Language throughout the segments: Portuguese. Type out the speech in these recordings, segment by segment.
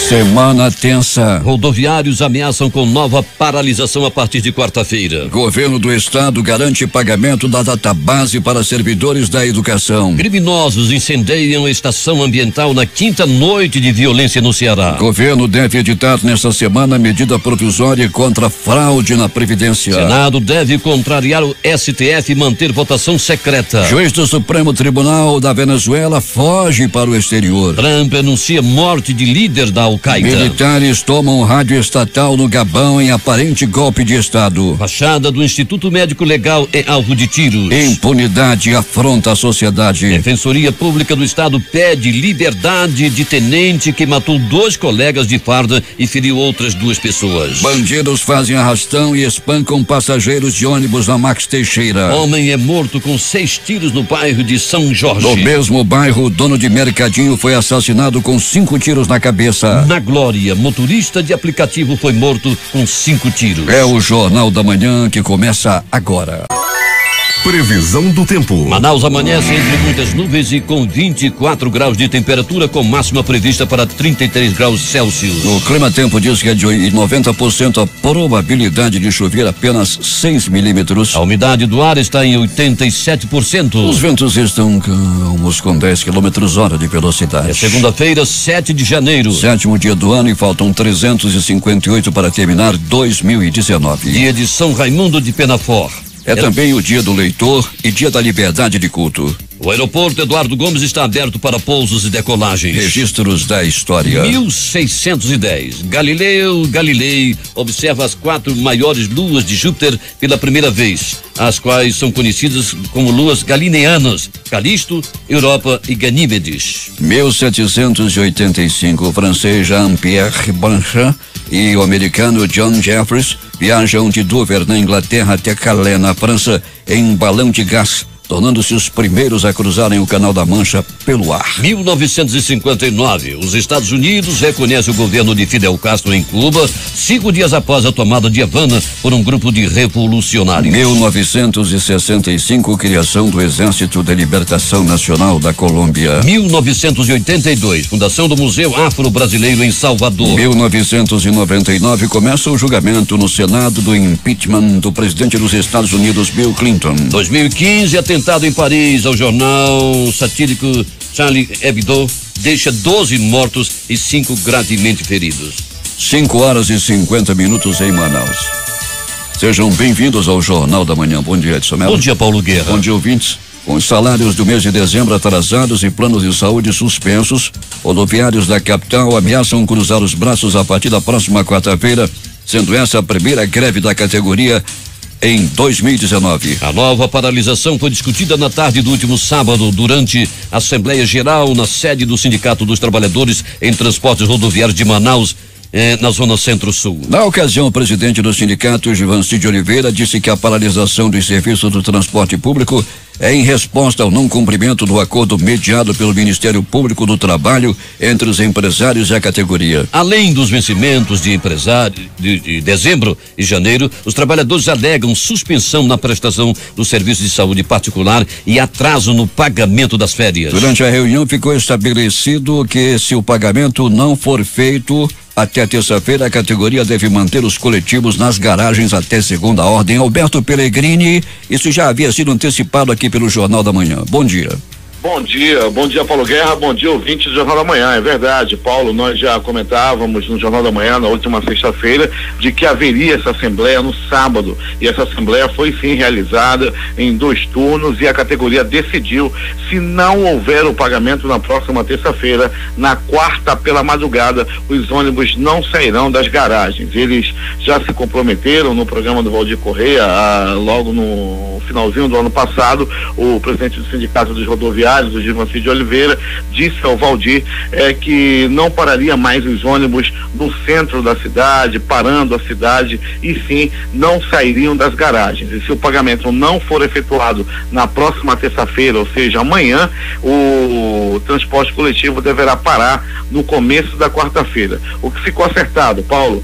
Semana tensa. Rodoviários ameaçam com nova paralisação a partir de quarta-feira. Governo do Estado garante pagamento da database para servidores da educação. Criminosos incendeiam a estação ambiental na quinta noite de violência no Ceará. Governo deve editar nesta semana medida provisória contra fraude na Previdência. Senado deve contrariar o STF e manter votação secreta. Juiz do Supremo Tribunal da Venezuela foge para o exterior. Trump anuncia morte de líder da Al-Qaeda. Militares tomam rádio estatal no Gabão em aparente golpe de Estado. Fachada do Instituto Médico Legal é alvo de tiros. Impunidade afronta a sociedade. Defensoria Pública do Estado pede liberdade de tenente que matou 2 colegas de farda e feriu outras 2 pessoas. Bandidos fazem arrastão e espancam passageiros de ônibus na Max Teixeira. Homem é morto com 6 tiros no bairro de São Jorge. No mesmo bairro, o dono de mercadinho foi assassinado com 5 tiros na cabeça. Na Glória, motorista de aplicativo foi morto com 5 tiros. É o Jornal da Manhã que começa agora. Previsão do tempo. Manaus amanhece entre muitas nuvens e com 24 graus de temperatura, com máxima prevista para 33 graus Celsius. O Clima Tempo diz que é de 90% a probabilidade de chover apenas 6 milímetros. A umidade do ar está em 87%. Os ventos estão calmos com 10 quilômetros hora de velocidade. É segunda-feira, 7 de janeiro. 7º dia do ano e faltam 358 para terminar 2019. Dia de São Raimundo de Penafor. É também o dia do leitor e dia da liberdade de culto. O aeroporto Eduardo Gomes está aberto para pousos e decolagens. Registros da história. 1610. Galileu Galilei observa as 4 maiores luas de Júpiter pela primeira vez, as quais são conhecidas como luas galileanas: Calisto, Europa e Ganímedes. 1785. O francês Jean-Pierre Banchamp e o americano John Jeffries viajam de Dover, na Inglaterra, até Calais, na França, em balão de gás, tornando-se os primeiros a cruzarem o Canal da Mancha pelo ar. 1959, os Estados Unidos reconhecem o governo de Fidel Castro em Cuba, 5 dias após a tomada de Havana por um grupo de revolucionários. 1965, criação do Exército de Libertação Nacional da Colômbia. 1982, fundação do Museu Afro-Brasileiro em Salvador. 1999, começa o julgamento no Senado do impeachment do presidente dos Estados Unidos, Bill Clinton. 2015, atentado em Paris ao jornal satírico Charlie Hebdo deixa 12 mortos e 5 gravemente feridos. 5h50 em Manaus. Sejam bem-vindos ao Jornal da Manhã. Bom dia, Edson Mello. Bom dia, Paulo Guerra. Bom dia, ouvintes. Com os salários do mês de dezembro atrasados e planos de saúde suspensos, rodoviários da capital ameaçam cruzar os braços a partir da próxima quarta-feira, sendo essa a primeira greve da categoria em 2019. A nova paralisação foi discutida na tarde do último sábado durante a Assembleia Geral na sede do Sindicato dos Trabalhadores em Transportes Rodoviários de Manaus, na zona Centro-Sul. Na ocasião, o presidente do sindicato, Givancir de Oliveira, disse que a paralisação dos serviços do transporte público é em resposta ao não cumprimento do acordo mediado pelo Ministério Público do Trabalho entre os empresários e a categoria. Além dos vencimentos de dezembro e janeiro, os trabalhadores alegam suspensão na prestação do serviço de saúde particular e atraso no pagamento das férias. Durante a reunião, ficou estabelecido que, se o pagamento não for feito até terça-feira, a categoria deve manter os coletivos nas garagens até segunda ordem. Alberto Pellegrini, isso já havia sido antecipado aqui pelo Jornal da Manhã. Bom dia. Bom dia, Paulo Guerra, bom dia, ouvintes do Jornal da Manhã. É verdade, Paulo, nós já comentávamos no Jornal da Manhã, na última sexta-feira, de que haveria essa assembleia no sábado, e essa assembleia foi sim realizada em 2 turnos, e a categoria decidiu, se não houver o pagamento na próxima terça-feira, na quarta pela madrugada, os ônibus não sairão das garagens. Eles já se comprometeram no programa do Valdir Correia, logo no finalzinho do ano passado. O presidente do Sindicato dos Rodoviários, o Givancir de Oliveira, disse ao Valdir que não pararia mais os ônibus no centro da cidade, parando a cidade, e sim, não sairiam das garagens. E se o pagamento não for efetuado na próxima terça-feira, ou seja, amanhã, o transporte coletivo deverá parar no começo da quarta-feira. O que ficou acertado, Paulo,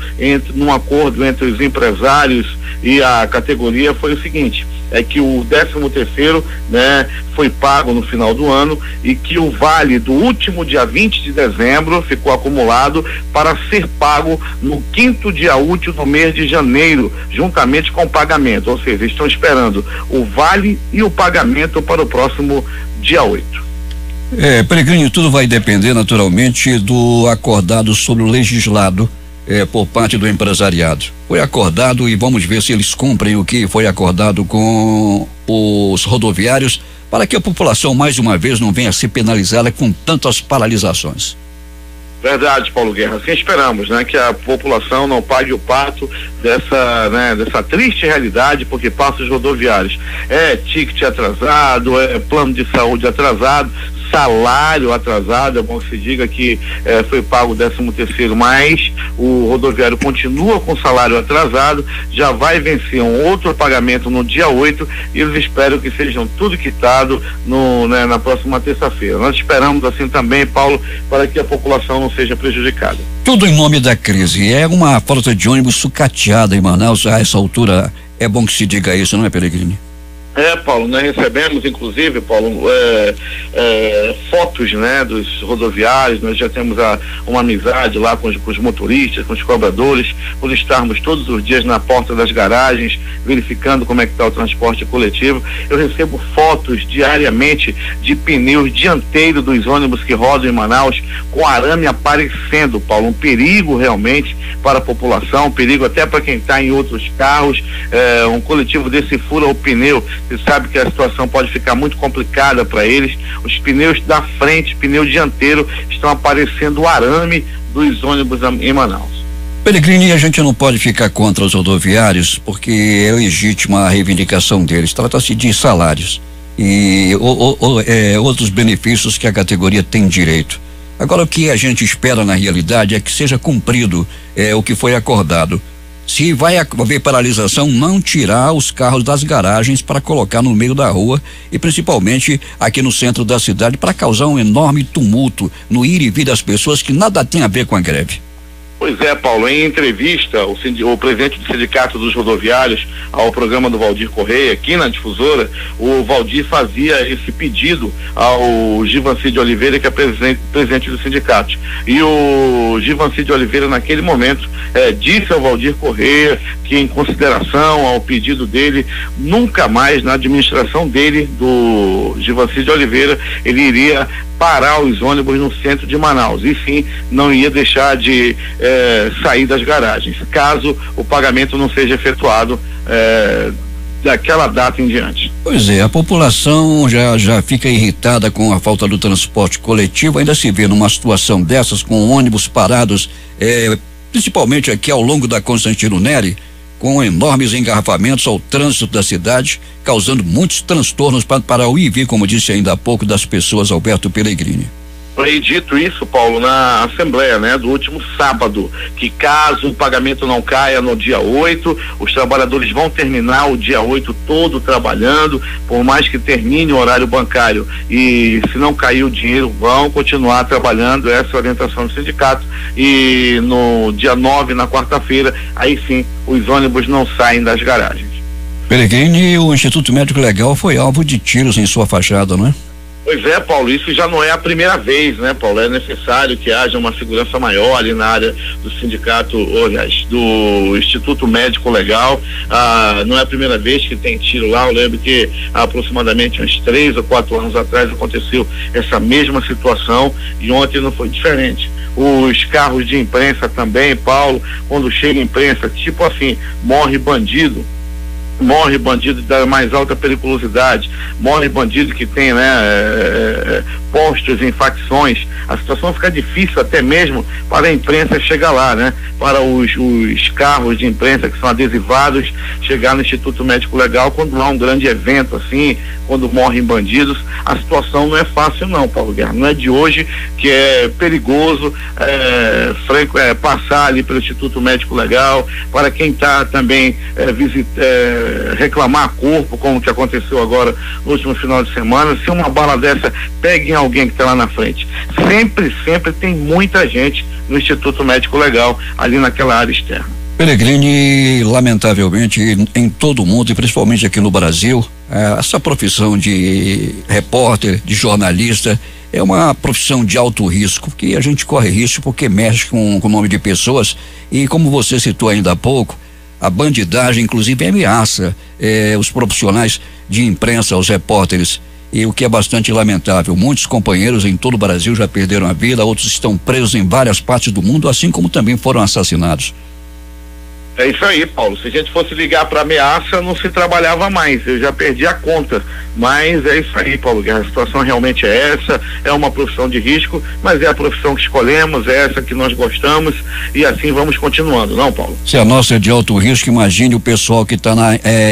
num acordo entre os empresários e a categoria foi o seguinte: é que o 13º, né, foi pago no final do ano e que o vale do último dia 20 de dezembro ficou acumulado para ser pago no 5º dia útil do mês de janeiro, juntamente com o pagamento, ou seja, estão esperando o vale e o pagamento para o próximo dia 8. Peregrino, tudo vai depender naturalmente do acordado sobre o legislado por parte do empresariado. Foi acordado e vamos ver se eles cumprem o que foi acordado com os rodoviários, para que a população mais uma vez não venha a ser penalizada com tantas paralisações. Verdade, Paulo Guerra. Assim esperamos, né, que a população não pague o pato dessa triste realidade, porque passos rodoviários ticket atrasado, plano de saúde atrasado, salário atrasado. É bom que se diga que foi pago o 13º, mas o rodoviário continua com salário atrasado, já vai vencer um outro pagamento no dia 8 e eles esperam que sejam tudo quitado na próxima terça-feira. Nós esperamos assim também, Paulo, para que a população não seja prejudicada. Tudo em nome da crise. É uma frota de ônibus sucateada em Manaus a essa altura. É bom que se diga isso, não é, Peregrino? Paulo, nós recebemos, inclusive, Paulo, fotos, né, dos rodoviários. Nós já temos uma amizade lá com os motoristas, com os cobradores, por estarmos todos os dias na porta das garagens, verificando como é que está o transporte coletivo. Eu recebo fotos diariamente de pneus dianteiros dos ônibus que rodam em Manaus, com arame aparecendo, Paulo, um perigo realmente para a população, um perigo até para quem está em outros carros. Um coletivo desse fura o pneu, você sabe que a situação pode ficar muito complicada para eles. Os pneus da frente, pneu dianteiro, estão aparecendo arame dos ônibus em Manaus. Peregrino, a gente não pode ficar contra os rodoviários, porque é legítima a reivindicação deles. Trata-se de salários e outros benefícios que a categoria tem direito. Agora, o que a gente espera na realidade é que seja cumprido o que foi acordado. Se vai haver paralisação, não tirar os carros das garagens para colocar no meio da rua e principalmente aqui no centro da cidade, para causar um enorme tumulto no ir e vir das pessoas que nada tem a ver com a greve. Pois é, Paulo, em entrevista, o presidente do Sindicato dos Rodoviários ao programa do Valdir Correia, aqui na Difusora, o Valdir fazia esse pedido ao Givanci de Oliveira, que é presidente do sindicato. E o Givanci de Oliveira, naquele momento, disse ao Valdir Correia que, em consideração ao pedido dele, nunca mais na administração dele, do Givanci de Oliveira, ele iria parar os ônibus no centro de Manaus, e sim, não ia deixar de sair das garagens, caso o pagamento não seja efetuado daquela data em diante. Pois é, a população já fica irritada com a falta do transporte coletivo, ainda se vê numa situação dessas, com ônibus parados, principalmente aqui ao longo da Constantino Neri, com enormes engarrafamentos ao trânsito da cidade, causando muitos transtornos para o ir e vir, como disse ainda há pouco, das pessoas. Alberto Pellegrini. Foi dito isso, Paulo, na Assembleia, né, do último sábado, que caso o pagamento não caia no dia 8, os trabalhadores vão terminar o dia 8 todo trabalhando, por mais que termine o horário bancário, e se não cair o dinheiro, vão continuar trabalhando. Essa é a orientação do sindicato. E no dia 9, na quarta-feira, aí sim, os ônibus não saem das garagens. Pellegrini, o Instituto Médico Legal foi alvo de tiros em sua fachada, não é? Pois é, Paulo, isso já não é a primeira vez, né, Paulo? É necessário que haja uma segurança maior ali na área do sindicato, aliás, do Instituto Médico Legal. Não é a primeira vez que tem tiro lá. Eu lembro que aproximadamente uns 3 ou 4 anos atrás aconteceu essa mesma situação, e ontem não foi diferente. Os carros de imprensa também, Paulo, quando chega a imprensa, tipo assim, morre bandido da mais alta periculosidade, morre bandido que tem, né, postos em facções. A situação fica difícil até mesmo para a imprensa chegar lá, né, para os carros de imprensa que são adesivados chegar no Instituto Médico Legal quando há um grande evento assim, quando morrem bandidos. A situação não é fácil não, Paulo Guerra, não é de hoje que é perigoso passar ali pelo Instituto Médico Legal. Para quem está também reclamar corpo, como que aconteceu agora no último final de semana, se uma bala dessa pega em alguém que está lá na frente, sempre tem muita gente no Instituto Médico Legal ali naquela área externa. Pellegrini, lamentavelmente, em todo o mundo e principalmente aqui no Brasil, essa profissão de repórter, de jornalista, é uma profissão de alto risco, que a gente corre risco porque mexe com o nome de pessoas e, como você citou ainda há pouco, a bandidagem inclusive ameaça os profissionais de imprensa, os repórteres, e o que é bastante lamentável. Muitos companheiros em todo o Brasil já perderam a vida, outros estão presos em várias partes do mundo, assim como também foram assassinados. É isso aí, Paulo. Se a gente fosse ligar para ameaça, não se trabalhava mais. Eu já perdi a conta. Mas é isso aí, Paulo Guerra. A situação realmente é essa. É uma profissão de risco, mas é a profissão que escolhemos, é essa que nós gostamos e assim vamos continuando, não, Paulo? Se a nossa é de alto risco, imagine o pessoal que está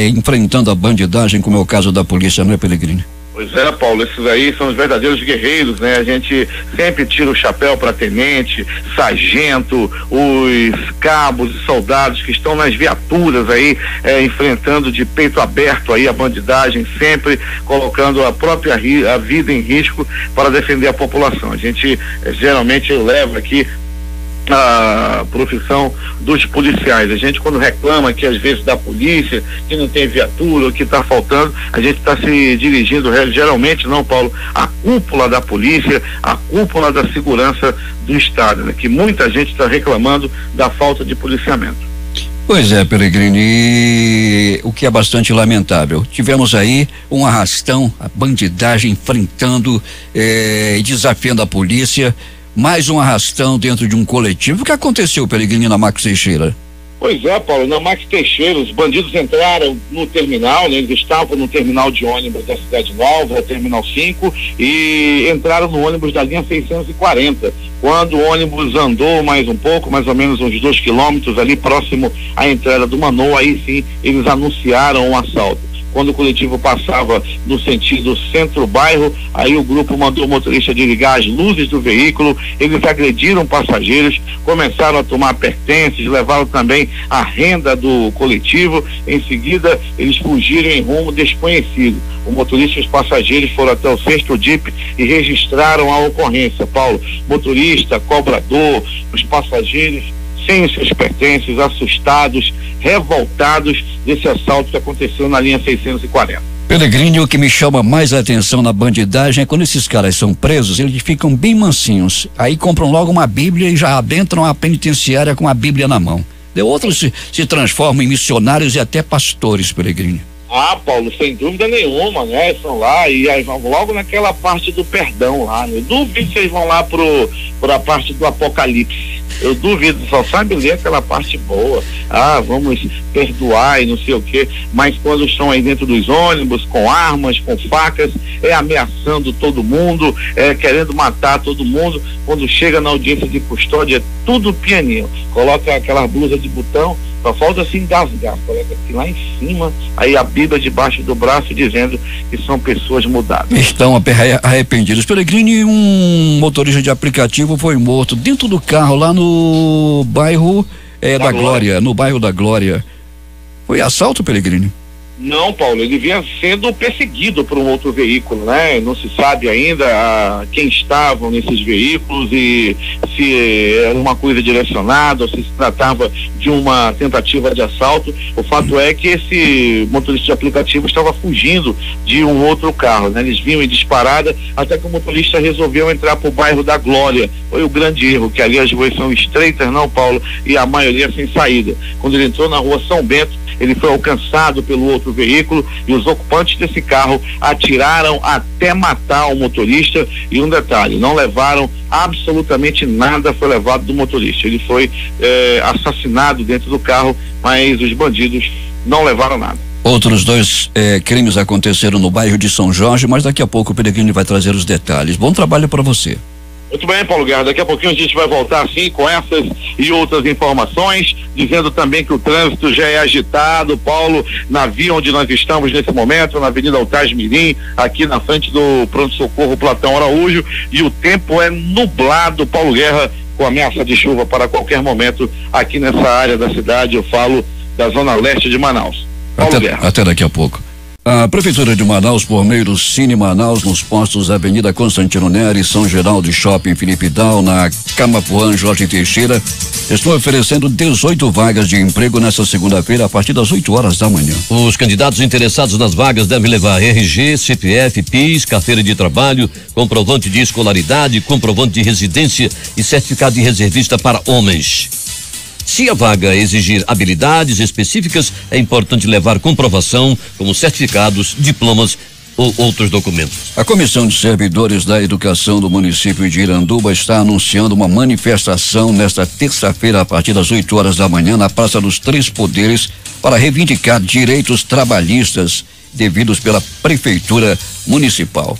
enfrentando a bandidagem, como é o caso da polícia, não é, Pellegrini? Pois é, Paulo, esses aí são os verdadeiros guerreiros, né? A gente sempre tira o chapéu para tenente, sargento, os cabos e soldados que estão nas viaturas aí, enfrentando de peito aberto aí a bandidagem, sempre colocando a própria a vida em risco para defender a população. A gente, geralmente, eu levo aqui a profissão dos policiais. A gente, quando reclama que às vezes da polícia, que não tem viatura, o que está faltando, a gente está se dirigindo geralmente, não, Paulo, a cúpula da polícia, a cúpula da segurança do estado, né? Que muita gente está reclamando da falta de policiamento. Pois é, Pellegrini, o que é bastante lamentável. Tivemos aí um arrastão, a bandidagem enfrentando e desafiando a polícia. Mais um arrastão dentro de um coletivo. O que aconteceu, Pellegrini, na Max Teixeira? Pois é, Paulo, na Max Teixeira, os bandidos entraram no terminal, né? Eles estavam no terminal de ônibus da Cidade Nova, Terminal 5, e entraram no ônibus da linha 640. Quando o ônibus andou mais um pouco, mais ou menos uns 2 quilômetros ali próximo à entrada do Manoa, aí sim eles anunciaram um assalto. Quando o coletivo passava no sentido centro-bairro, aí o grupo mandou o motorista desligar as luzes do veículo, eles agrediram passageiros, começaram a tomar pertences, levaram também a renda do coletivo, em seguida eles fugiram em rumo desconhecido. O motorista e os passageiros foram até o 6º DIP e registraram a ocorrência, Paulo. Motorista, cobrador, os passageiros sem os seus pertences, assustados, revoltados desse assalto que aconteceu na linha 640. Pellegrini, o que me chama mais a atenção na bandidagem é quando esses caras são presos, eles ficam bem mansinhos, aí compram logo uma Bíblia e já adentram a penitenciária com a Bíblia na mão. Outros se transformam em missionários e até pastores, Pellegrini. Ah, Paulo, sem dúvida nenhuma, né? Estão lá e aí vão logo naquela parte do perdão lá, né? Eu duvido que eles vão lá pra parte do Apocalipse. Eu duvido, só sabe ler aquela parte boa. Ah, vamos perdoar e não sei o quê. Mas quando estão aí dentro dos ônibus, com armas, com facas, ameaçando todo mundo, querendo matar todo mundo. Quando chega na audiência de custódia, é tudo pianinho. Coloca aquela blusa de botão, só falta assim engasgar, coloca aqui lá em cima, aí a Bíblia debaixo do braço dizendo que são pessoas mudadas. Estão arrependidos. Pellegrini, um motorista de aplicativo foi morto dentro do carro lá no bairro da Glória, no bairro da Glória. Foi assalto, Pellegrini? Não, Paulo, ele vinha sendo perseguido por um outro veículo, né? Não se sabe ainda quem estavam nesses veículos e se era uma coisa direcionada ou se tratava de uma tentativa de assalto. O fato é que esse motorista de aplicativo estava fugindo de um outro carro, né? Eles vinham em disparada até que o motorista resolveu entrar para o bairro da Glória. Foi o grande erro, que ali as ruas são estreitas, não, Paulo, e a maioria sem saída. Quando ele entrou na rua São Bento, ele foi alcançado pelo outro veículo e os ocupantes desse carro atiraram até matar o motorista. E um detalhe, não levaram absolutamente nada, foi levado do motorista. Ele foi assassinado dentro do carro, mas os bandidos não levaram nada. Outros 2 crimes aconteceram no bairro de São Jorge, mas daqui a pouco o Pellegrini vai trazer os detalhes. Bom trabalho para você. Muito bem, Paulo Guerra, daqui a pouquinho a gente vai voltar assim com essas e outras informações, dizendo também que o trânsito já é agitado, Paulo, na via onde nós estamos nesse momento, na Avenida Altaz Mirim, aqui na frente do pronto-socorro Platão Araújo, e o tempo é nublado, Paulo Guerra, com ameaça de chuva para qualquer momento aqui nessa área da cidade, eu falo da zona leste de Manaus. Paulo Guerra. Até daqui a pouco. A Prefeitura de Manaus, por meio do Cine Manaus, nos postos Avenida Constantino Nery, São Geraldo e Shopping Felipe Dal, na Camapuã Jorge Teixeira, estão oferecendo 18 vagas de emprego nesta segunda-feira a partir das 8 horas da manhã. Os candidatos interessados nas vagas devem levar RG, CPF, PIS, carteira de trabalho, comprovante de escolaridade, comprovante de residência e certificado de reservista para homens. Se a vaga exigir habilidades específicas, é importante levar comprovação, como certificados, diplomas ou outros documentos. A Comissão de Servidores da Educação do município de Iranduba está anunciando uma manifestação nesta terça-feira a partir das 8 horas da manhã na Praça dos Três Poderes para reivindicar direitos trabalhistas devidos pela Prefeitura Municipal.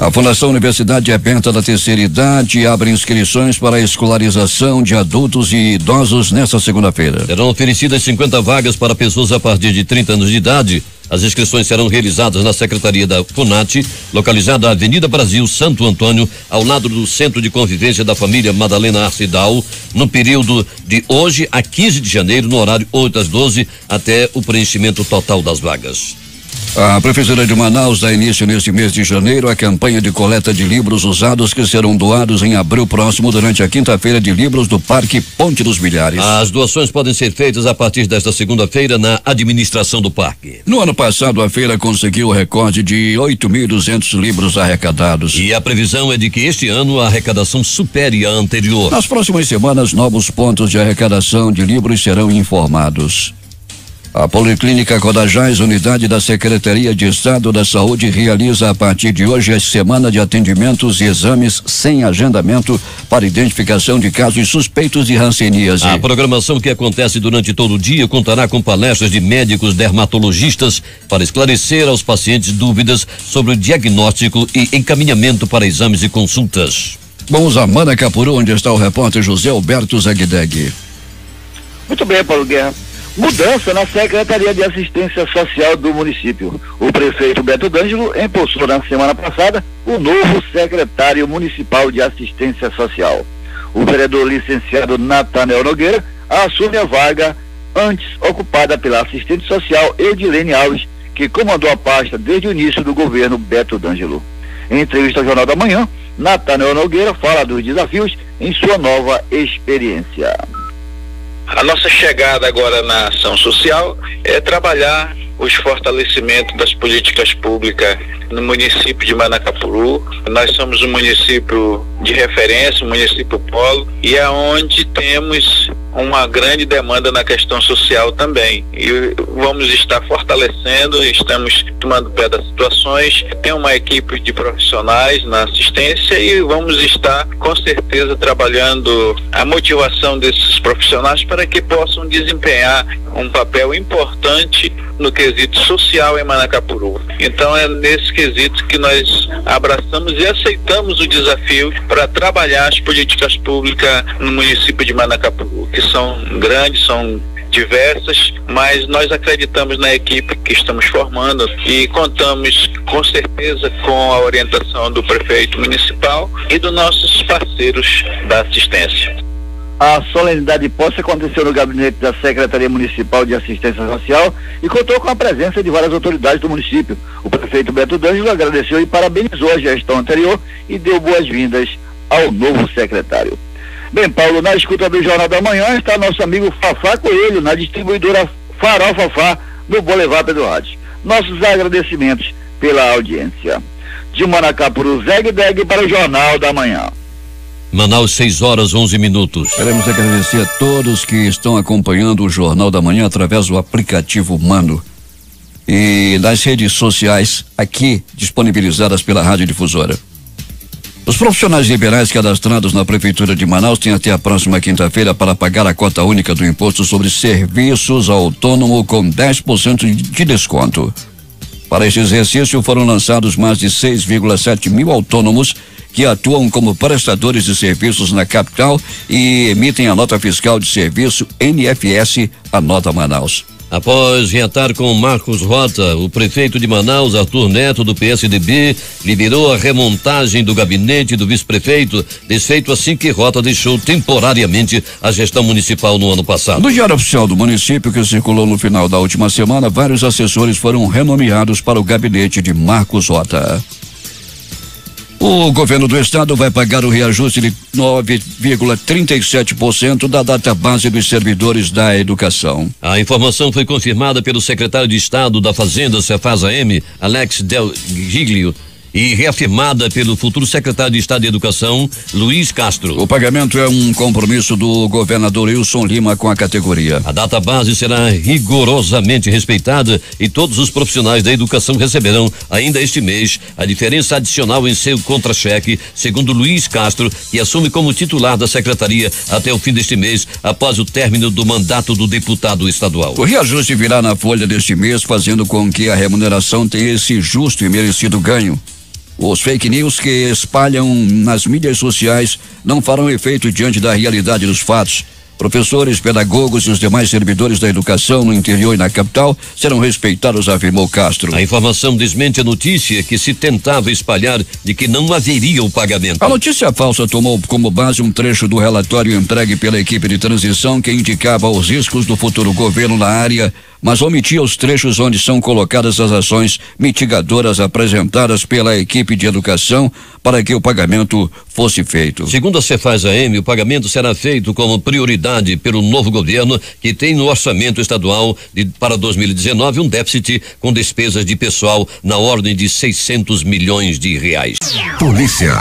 A Fundação Universidade Aberta da Terceira Idade abre inscrições para a escolarização de adultos e idosos nesta segunda-feira. Serão oferecidas 50 vagas para pessoas a partir de 30 anos de idade. As inscrições serão realizadas na Secretaria da FUNAT, localizada na Avenida Brasil, Santo Antônio, ao lado do Centro de Convivência da Família Madalena Arcidal, no período de hoje a 15 de janeiro, no horário 8 às 12, até o preenchimento total das vagas. A Prefeitura de Manaus dá início neste mês de janeiro à campanha de coleta de livros usados que serão doados em abril próximo durante a quinta-feira de livros do Parque Ponte dos Milhares. As doações podem ser feitas a partir desta segunda-feira na administração do parque. No ano passado, a feira conseguiu o recorde de 8.200 livros arrecadados. E a previsão é de que este ano a arrecadação supere a anterior. Nas próximas semanas, novos pontos de arrecadação de livros serão informados. A Policlínica Codajás, unidade da Secretaria de Estado da Saúde, realiza a partir de hoje a semana de atendimentos e exames sem agendamento para identificação de casos suspeitos de hanseníase. A programação, que acontece durante todo o dia, contará com palestras de médicos dermatologistas para esclarecer aos pacientes dúvidas sobre o diagnóstico e encaminhamento para exames e consultas. Vamos a Manacapuru, onde está o repórter José Alberto Zegdeg. Muito bem, Paulo Guerra. Mudança na Secretaria de Assistência Social do município. O prefeito Beto D'Angelo impulsou na semana passada o novo secretário municipal de Assistência Social. O vereador licenciado Nathanael Nogueira assume a vaga antes ocupada pela assistente social Edilene Alves, que comandou a pasta desde o início do governo Beto D'Angelo. Em entrevista ao Jornal da Manhã, Nathanael Nogueira fala dos desafios em sua nova experiência. A nossa chegada agora na ação social é trabalhar os fortalecimentos das políticas públicas no município de Manacapuru. Nós somos um município de referência, um município polo, e é onde temos uma grande demanda na questão social também. E vamos estar fortalecendo, estamos tomando pé das situações, tem uma equipe de profissionais na assistência e vamos estar com certeza trabalhando a motivação desses profissionais para que possam desempenhar um papel importante no quesito social em Manacapuru. Então é nesse quesito que nós abraçamos e aceitamos o desafio para trabalhar as políticas públicas no município de Manacapuru, que são grandes, são diversas, mas nós acreditamos na equipe que estamos formando e contamos com certeza com a orientação do prefeito municipal e dos nossos parceiros da assistência. A solenidade de posse aconteceu no gabinete da Secretaria Municipal de Assistência Social e contou com a presença de várias autoridades do município. O prefeito Beto D'Angelo agradeceu e parabenizou a gestão anterior e deu boas-vindas ao novo secretário. Bem, Paulo, na escuta do Jornal da Manhã está nosso amigo Fafá Coelho, na distribuidora Farol Fafá, no Boulevard Pedro Hades. Nossos agradecimentos pela audiência. De Manacapuru, Zegdeg para o Jornal da Manhã. Manaus, 6h11. Queremos agradecer a todos que estão acompanhando o Jornal da Manhã através do aplicativo Mano e das redes sociais aqui disponibilizadas pela Rádio Difusora. Os profissionais liberais cadastrados na Prefeitura de Manaus têm até a próxima quinta-feira para pagar a cota única do Imposto sobre Serviços Autônomo com 10% de desconto. Para este exercício foram lançados mais de 6,7 mil autônomos que atuam como prestadores de serviços na capital e emitem a nota fiscal de serviço NFS, a Nota Manaus. Após reatar com Marcos Rota, o prefeito de Manaus, Arthur Neto, do PSDB, liberou a remontagem do gabinete do vice-prefeito, desfeito assim que Rota deixou temporariamente a gestão municipal no ano passado. No Diário Oficial do município, que circulou no final da última semana, vários assessores foram renomeados para o gabinete de Marcos Rota. O governo do estado vai pagar o reajuste de 9,37% da database dos servidores da educação. A informação foi confirmada pelo secretário de Estado da Fazenda, Cefaz-AM, Alex Del Giglio, e reafirmada pelo futuro secretário de Estado de Educação, Luiz Castro. O pagamento é um compromisso do governador Wilson Lima com a categoria. A database será rigorosamente respeitada e todos os profissionais da educação receberão ainda este mês a diferença adicional em seu contra-cheque, segundo Luiz Castro, que assume como titular da secretaria até o fim deste mês, após o término do mandato do deputado estadual. O reajuste virá na folha deste mês, fazendo com que a remuneração tenha esse justo e merecido ganho. Os fake news que espalham nas mídias sociais não farão efeito diante da realidade dos fatos. Professores, pedagogos e os demais servidores da educação no interior e na capital serão respeitados, afirmou Castro. A informação desmente a notícia que se tentava espalhar de que não haveria o pagamento. A notícia falsa tomou como base um trecho do relatório entregue pela equipe de transição que indicava os riscos do futuro governo na área, mas omitia os trechos onde são colocadas as ações mitigadoras apresentadas pela equipe de educação para que o pagamento fosse feito. Segundo a Cefaz-AM, o pagamento será feito como prioridade pelo novo governo, que tem no orçamento estadual para 2019 um déficit com despesas de pessoal na ordem de 600 milhões de reais. Polícia.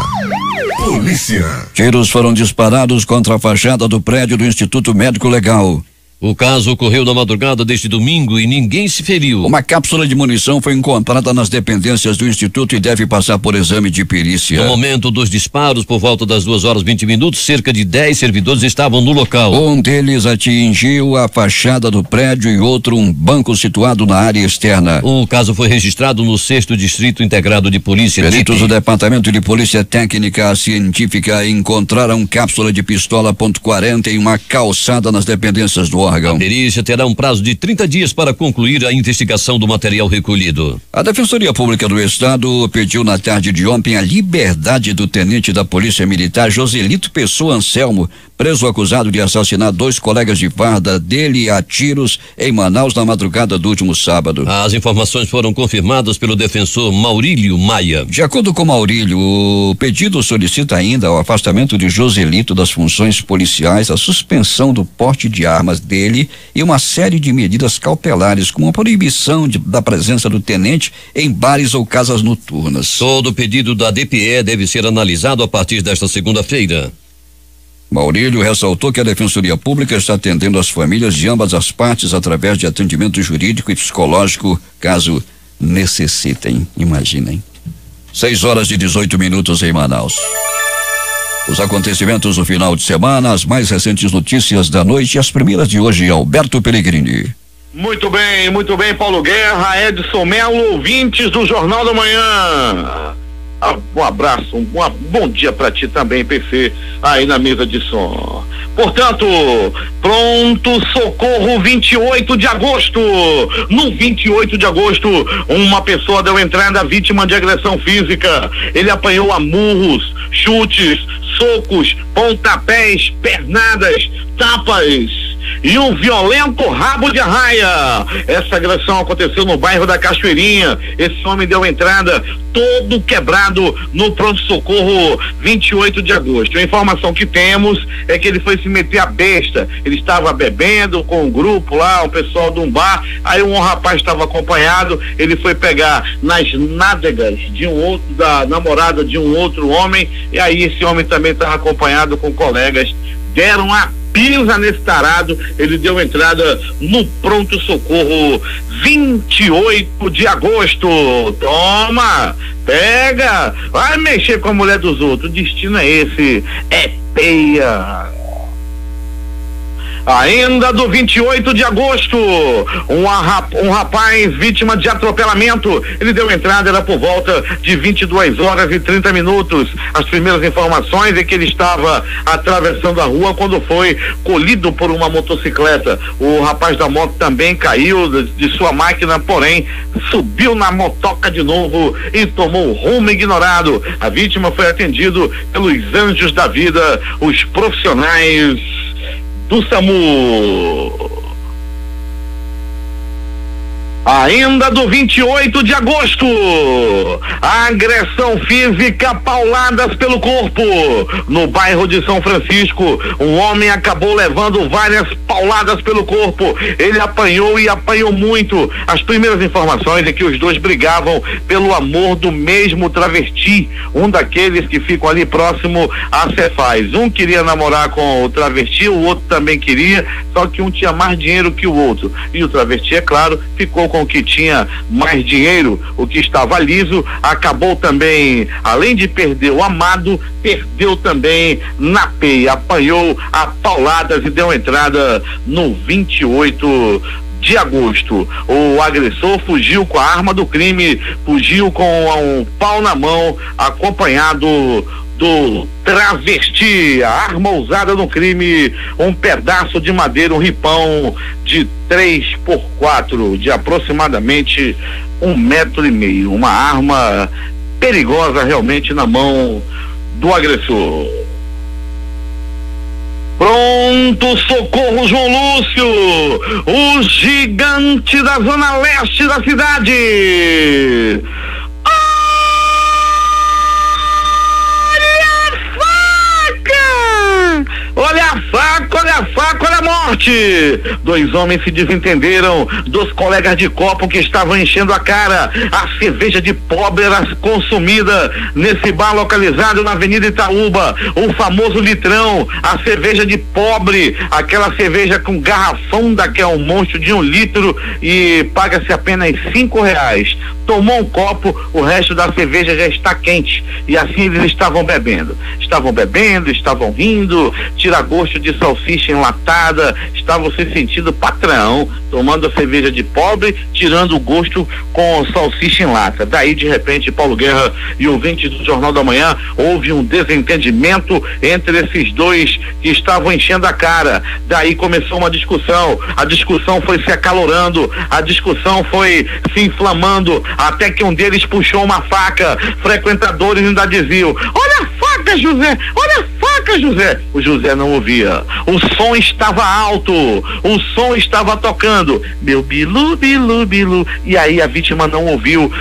Tiros foram disparados contra a fachada do prédio do Instituto Médico Legal. O caso ocorreu na madrugada deste domingo e ninguém se feriu. Uma cápsula de munição foi encontrada nas dependências do Instituto e deve passar por exame de perícia. No momento dos disparos, por volta das 2h20, cerca de 10 servidores estavam no local. Um deles atingiu a fachada do prédio e outro um banco situado na área externa. O caso foi registrado no 6º Distrito Integrado de Polícia. Peritos do Departamento de Polícia Técnica Científica encontraram cápsula de pistola .40 em uma calçada nas dependências do órgão. A perícia terá um prazo de 30 dias para concluir a investigação do material recolhido. A Defensoria Pública do Estado pediu na tarde de ontem a liberdade do tenente da Polícia Militar Joselito Pessoa Anselmo, preso acusado de assassinar 2 colegas de farda dele a tiros em Manaus na madrugada do último sábado. As informações foram confirmadas pelo defensor Maurílio Maia. De acordo com Maurílio, o pedido solicita ainda o afastamento de Joselito das funções policiais, a suspensão do porte de armas dele e uma série de medidas cautelares, como a proibição da presença do tenente em bares ou casas noturnas. Todo o pedido da DPE deve ser analisado a partir desta segunda-feira. Maurílio ressaltou que a Defensoria Pública está atendendo as famílias de ambas as partes através de atendimento jurídico e psicológico, caso necessitem. Imaginem. 6h18 em Manaus. Os acontecimentos do final de semana, as mais recentes notícias da noite e as primeiras de hoje, Alberto Pellegrini. Muito bem, Paulo Guerra, Edson Melo, ouvintes do Jornal da Manhã. Um abraço, bom dia para ti também, PC, aí na mesa de som. Portanto, pronto socorro 28 de agosto. No 28 de agosto, uma pessoa deu entrada vítima de agressão física. Ele apanhou a murros, chutes, socos, pontapés, pernadas, tapas e um violento rabo de arraia. Essa agressão aconteceu no bairro da Cachoeirinha. Esse homem deu entrada todo quebrado no pronto-socorro 28 de agosto. A informação que temos é que ele foi se meter a besta. Ele estava bebendo com um grupo lá, um pessoal de um bar. Aí um rapaz estava acompanhado. Ele foi pegar nas nádegas de um outro, da namorada de um outro homem. E aí esse homem também estava acompanhado com colegas. Deram a pisa nesse tarado. Ele deu entrada no pronto-socorro 28 de agosto. Toma, pega, vai mexer com a mulher dos outros. O destino é esse, é peia. Ainda do 28 de agosto, um rapaz vítima de atropelamento, ele deu entrada, era por volta de 22h30. As primeiras informações é que ele estava atravessando a rua quando foi colhido por uma motocicleta. O rapaz da moto também caiu de sua máquina, porém subiu na motoca de novo e tomou rumo ignorado. A vítima foi atendido pelos anjos da vida, os profissionais do SAMU. Ainda do 28 de agosto, agressão física, pauladas pelo corpo. No bairro de São Francisco, um homem acabou levando várias pauladas pelo corpo. Ele apanhou e apanhou muito. As primeiras informações é que os dois brigavam pelo amor do mesmo travesti, um daqueles que ficam ali próximo à Cefaz. Um queria namorar com o travesti, o outro também queria, só que um tinha mais dinheiro que o outro. E o travesti, é claro, ficou com o que tinha mais dinheiro, o que estava liso, acabou também, além de perder o amado, perdeu também na peia, apanhou a pauladas e deu entrada no 28 de agosto. O agressor fugiu com a arma do crime, fugiu com um pau na mão, acompanhado do travesti. A arma usada no crime, um pedaço de madeira, um ripão de 3x4, de aproximadamente 1,5 metro. Uma arma perigosa realmente na mão do agressor. Pronto socorro João Lúcio, o gigante da zona leste da cidade. Olha a faca, olha a faca, olha a morte. 2 homens se desentenderam dos colegas de copo que estavam enchendo a cara. A cerveja de pobre era consumida nesse bar localizado na Avenida Itaúba, o famoso litrão, a cerveja de pobre, aquela cerveja com garrafão daquele, um monstro de 1 litro, e paga-se apenas R$5. Tomou um copo, o resto da cerveja já está quente, e assim eles estavam bebendo, estavam rindo, tira gosto de salsicha enlatada, estavam se sentindo patrão, tomando a cerveja de pobre, tirando o gosto com salsicha em lata. Daí, de repente, Paulo Guerra e ouvintes do Jornal da Manhã, houve um desentendimento entre esses dois que estavam enchendo a cara. Daí começou uma discussão, a discussão foi se acalorando, a discussão foi se inflamando, até que um deles puxou uma faca. Frequentadores ainda diziam: olha a faca, José, olha a faca, José. O José não ouvia, o som estava alto, o som estava tocando, meu bilu, bilu, bilu, e aí a vítima não ouviu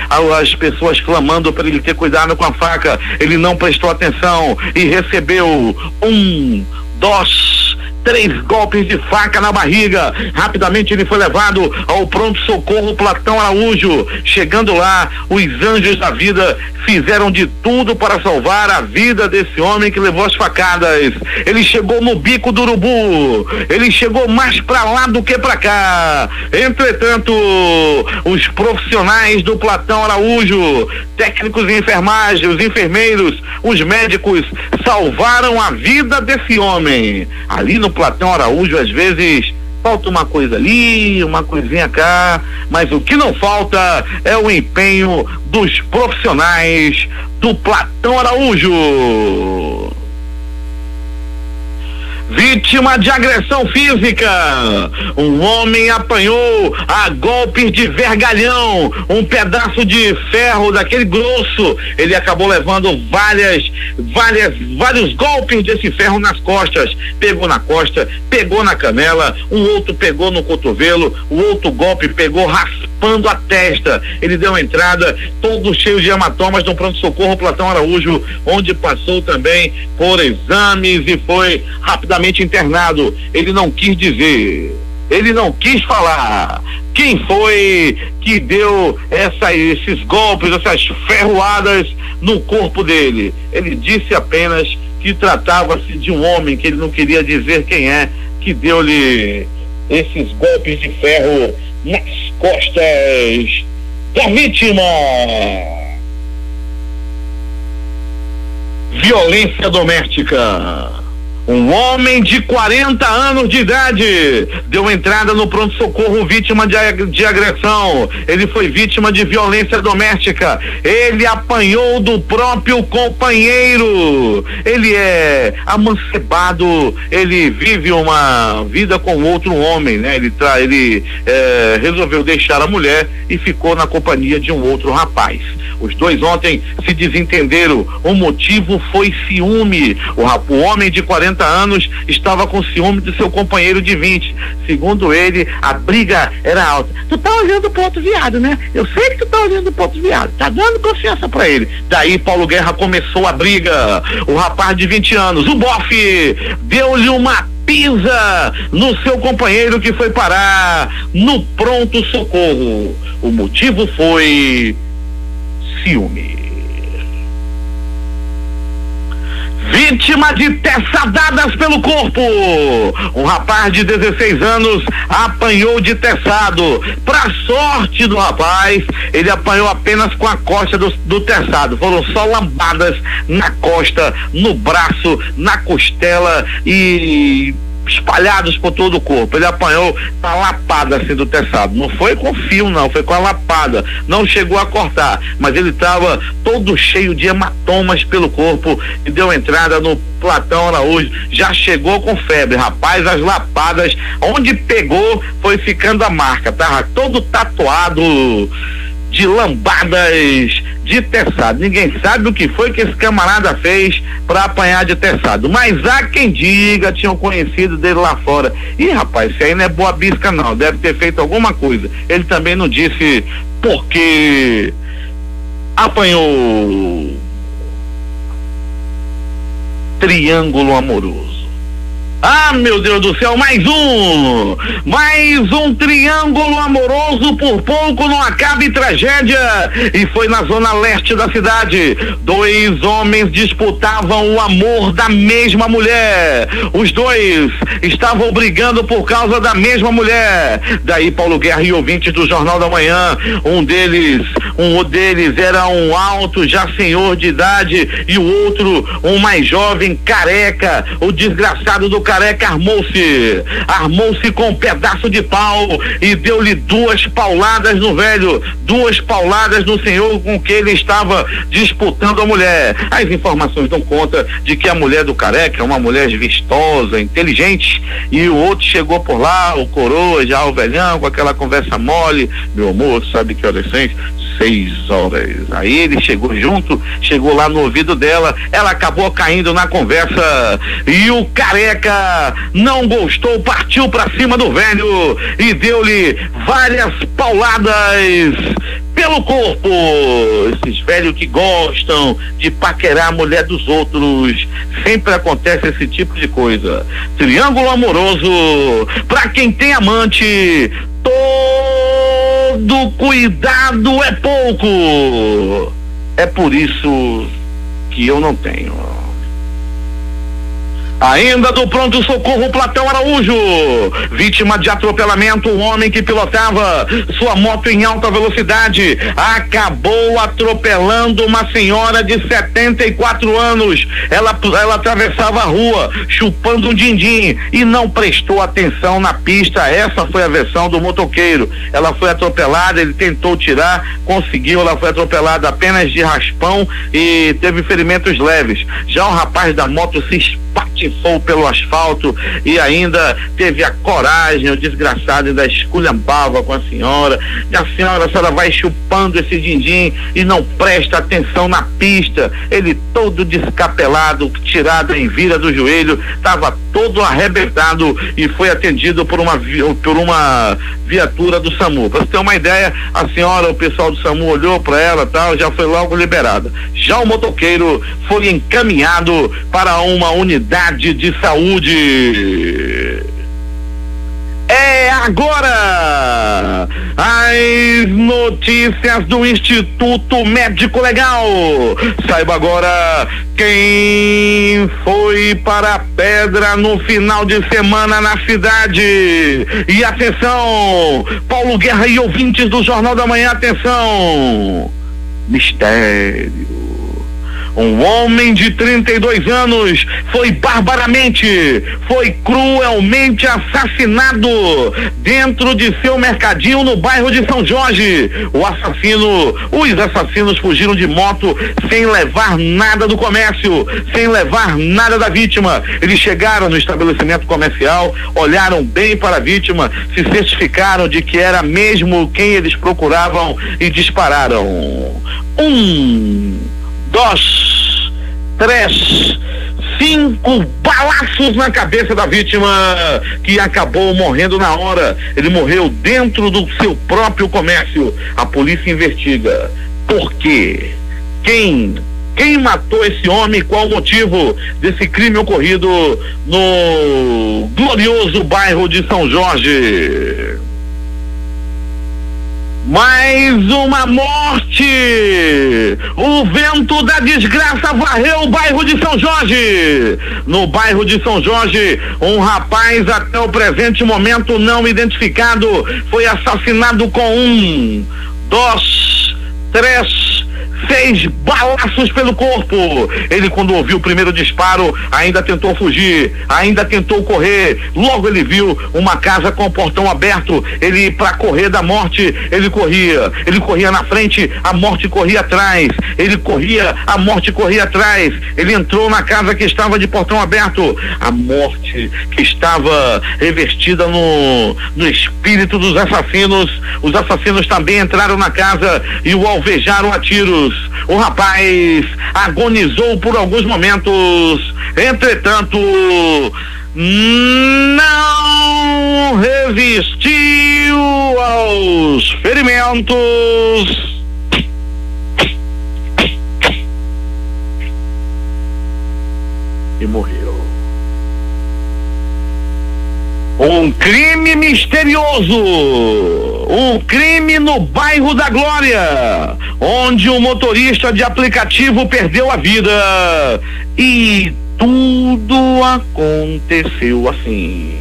as pessoas clamando para ele ter cuidado com a faca. Ele não prestou atenção e recebeu 1, 2, 3 golpes de faca na barriga. Rapidamente ele foi levado ao pronto-socorro Platão Araújo. Chegando lá, os anjos da vida fizeram de tudo para salvar a vida desse homem que levou as facadas. Ele chegou no bico do urubu, ele chegou mais para lá do que para cá. Entretanto, os profissionais do Platão Araújo, técnicos de enfermagem, os enfermeiros, os médicos, salvaram a vida desse homem. Ali no Platão Araújo, às vezes falta uma coisa ali, uma coisinha cá, mas o que não falta é o empenho dos profissionais do Platão Araújo. Vítima de agressão física, um homem apanhou a golpes de vergalhão, um pedaço de ferro daquele grosso. Ele acabou levando vários golpes desse ferro nas costas. Pegou na costa, pegou na canela, um outro pegou no cotovelo, o outro golpe pegou raspando a testa. Ele deu entrada todo cheio de hematomas no pronto-socorro Platão Araújo, onde passou também por exames e foi rapidamente internado. Ele não quis dizer, ele não quis falar quem foi que deu esses golpes, essas ferroadas no corpo dele. Ele disse apenas que tratava-se de um homem, que ele não queria dizer quem é, que deu-lhe esses golpes de ferro nas costas da vítima. Violência doméstica. Um homem de 40 anos de idade deu entrada no pronto-socorro vítima de agressão. Ele foi vítima de violência doméstica. Ele apanhou do próprio companheiro. Ele é amancebado. Ele vive uma vida com outro homem, né? Ele resolveu deixar a mulher e ficou na companhia de um outro rapaz. Os dois ontem se desentenderam. O motivo foi ciúme. O homem de 40 anos estava com ciúme de seu companheiro de 20. Segundo ele, a briga era alta. Tu tá olhando pro outro viado, né? Eu sei que tu tá olhando pro outro viado. Tá dando confiança pra ele. Daí Paulo Guerra começou a briga. O rapaz de 20 anos, o bofe, deu-lhe uma pisa no seu companheiro, que foi parar no pronto-socorro. O motivo foi ciúme. Vítima de teçadadas pelo corpo. Um rapaz de 16 anos apanhou de teçado. Pra sorte do rapaz, ele apanhou apenas com a costa do teçado. Foram só lambadas na costa, no braço, na costela e espalhados por todo o corpo. Ele apanhou a lapada assim do teçado. Não foi com fio, não, foi com a lapada. Não chegou a cortar, mas ele estava todo cheio de hematomas pelo corpo e deu entrada no Platão Araújo. Já chegou com febre, rapaz. As lapadas, onde pegou, foi ficando a marca. Tava todo tatuado de lambadas de teçado. Ninguém sabe o que foi que esse camarada fez para apanhar de teçado, mas há quem diga, tinham conhecido dele lá fora. Ih, rapaz, isso aí não é boa bisca não, deve ter feito alguma coisa. Ele também não disse porque apanhou. Triângulo amoroso. Ah, meu Deus do céu, mais um triângulo amoroso. Por pouco não acaba em tragédia, e foi na zona leste da cidade. Dois homens disputavam o amor da mesma mulher. Os dois estavam brigando por causa da mesma mulher. Daí Paulo Guerra e ouvintes do Jornal da Manhã, um deles era um alto, já senhor de idade, e o outro um mais jovem, careca. O desgraçado do careca armou-se com um pedaço de pau e deu-lhe 2 pauladas no velho, 2 pauladas no senhor com que ele estava disputando a mulher. As informações dão conta de que a mulher do careca é uma mulher vistosa, inteligente, e o outro chegou por lá, o coroa, já o velhão, com aquela conversa mole: meu amor, sabe que horas são? 6 horas. Aí ele chegou lá no ouvido dela, ela acabou caindo na conversa e o careca não gostou, partiu pra cima do velho e deu-lhe várias pauladas pelo corpo. Esses velhos que gostam de paquerar a mulher dos outros, sempre acontece esse tipo de coisa. Triângulo amoroso, pra quem tem amante, todo cuidado é pouco. É por isso que eu não tenho. Ainda do pronto-socorro Platão Araújo, vítima de atropelamento, um homem que pilotava sua moto em alta velocidade acabou atropelando uma senhora de 74 anos. Ela atravessava a rua chupando um din-din e não prestou atenção na pista. Essa foi a versão do motoqueiro. Ela foi atropelada, ele tentou tirar, conseguiu. Ela foi atropelada apenas de raspão e teve ferimentos leves. Já o rapaz da moto se espatifou pelo asfalto e ainda teve a coragem, o desgraçado ainda esculhambava com a senhora. E a senhora vai chupando esse din-din e não presta atenção na pista. Ele todo descapelado, tirado em vira do joelho, estava todo arrebentado e foi atendido por uma viatura do SAMU. Para você ter uma ideia, a senhora, o pessoal do SAMU olhou para ela, tal, já foi logo liberada. Já o motoqueiro foi encaminhado para uma unidade de saúde. É agora as notícias do Instituto Médico Legal. Saiba agora quem foi para a pedra no final de semana na cidade. E atenção, Paulo Guerra e ouvintes do Jornal da Manhã, atenção. Mistério. Um homem de 32 anos foi barbaramente, foi cruelmente assassinado dentro de seu mercadinho no bairro de São Jorge. Os assassinos fugiram de moto sem levar nada do comércio, sem levar nada da vítima. Eles chegaram no estabelecimento comercial, olharam bem para a vítima, se certificaram de que era mesmo quem eles procuravam e dispararam. 1, 2, 3, 5 balaços na cabeça da vítima, que acabou morrendo na hora. Ele morreu dentro do seu próprio comércio. A polícia investiga. Por quê? Quem matou esse homem? Qual o motivo desse crime ocorrido no glorioso bairro de São Jorge? Mais uma morte! O vento da desgraça varreu o bairro de São Jorge. No bairro de São Jorge, um rapaz até o presente momento não identificado foi assassinado com 1, 2, 3, 6 balaços pelo corpo. Ele, quando ouviu o primeiro disparo, ainda tentou fugir, ainda tentou correr. Logo ele viu uma casa com o portão aberto. Ele, para correr da morte, ele corria na frente, a morte corria atrás. Ele corria, a morte corria atrás. Ele entrou na casa que estava de portão aberto. A morte, que estava revestida no espírito dos assassinos. Os assassinos também entraram na casa e o alvejaram a tiros. O rapaz agonizou por alguns momentos, entretanto, não resistiu aos ferimentos e morreu. Um crime misterioso, um crime no bairro da Glória, onde um motorista de aplicativo perdeu a vida e tudo aconteceu assim.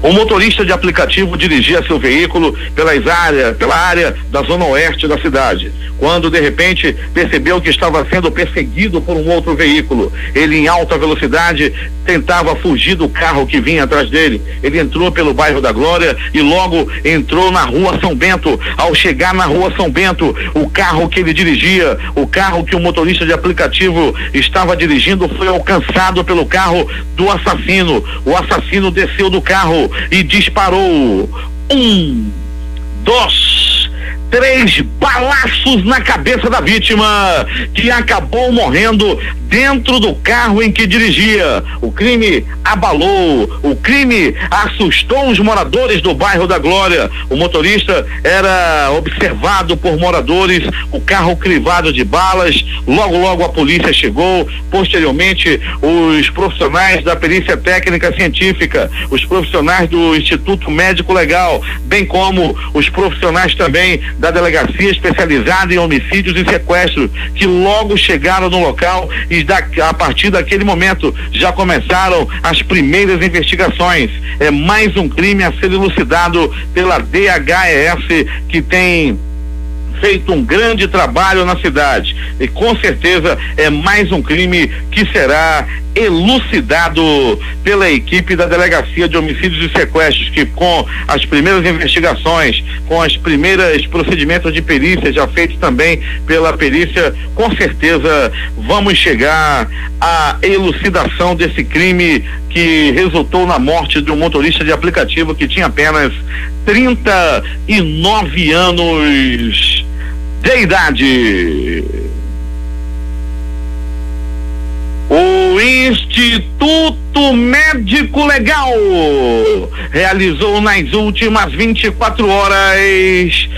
O motorista de aplicativo dirigia seu veículo pela área da zona oeste da cidade, quando de repente percebeu que estava sendo perseguido por um outro veículo. Ele, em alta velocidade, tentava fugir do carro que vinha atrás dele. Ele entrou pelo bairro da Glória e logo entrou na rua São Bento. Ao chegar na rua São Bento, o carro que ele dirigia, o carro que o motorista de aplicativo estava dirigindo, foi alcançado pelo carro do assassino. O assassino desceu do carro e disparou 1, 2, 3 balaços na cabeça da vítima, que acabou morrendo dentro do carro em que dirigia. O crime abalou, o crime assustou os moradores do bairro da Glória. O motorista era observado por moradores, o carro crivado de balas. Logo a polícia chegou. Posteriormente, os profissionais da perícia técnica científica, os profissionais do Instituto Médico Legal, bem como os profissionais também da delegacia especializada em homicídios e sequestros, que logo chegaram no local e a partir daquele momento já começaram as primeiras investigações. É mais um crime a ser elucidado pela DHES, que tem feito um grande trabalho na cidade, e com certeza é mais um crime que será elucidado pela equipe da Delegacia de Homicídios e Sequestros, que com as primeiras investigações, com os primeiros procedimentos de perícia já feitos também pela perícia, com certeza vamos chegar à elucidação desse crime que resultou na morte de um motorista de aplicativo que tinha apenas 39 anos de idade. O Instituto Médico Legal realizou nas últimas 24 horas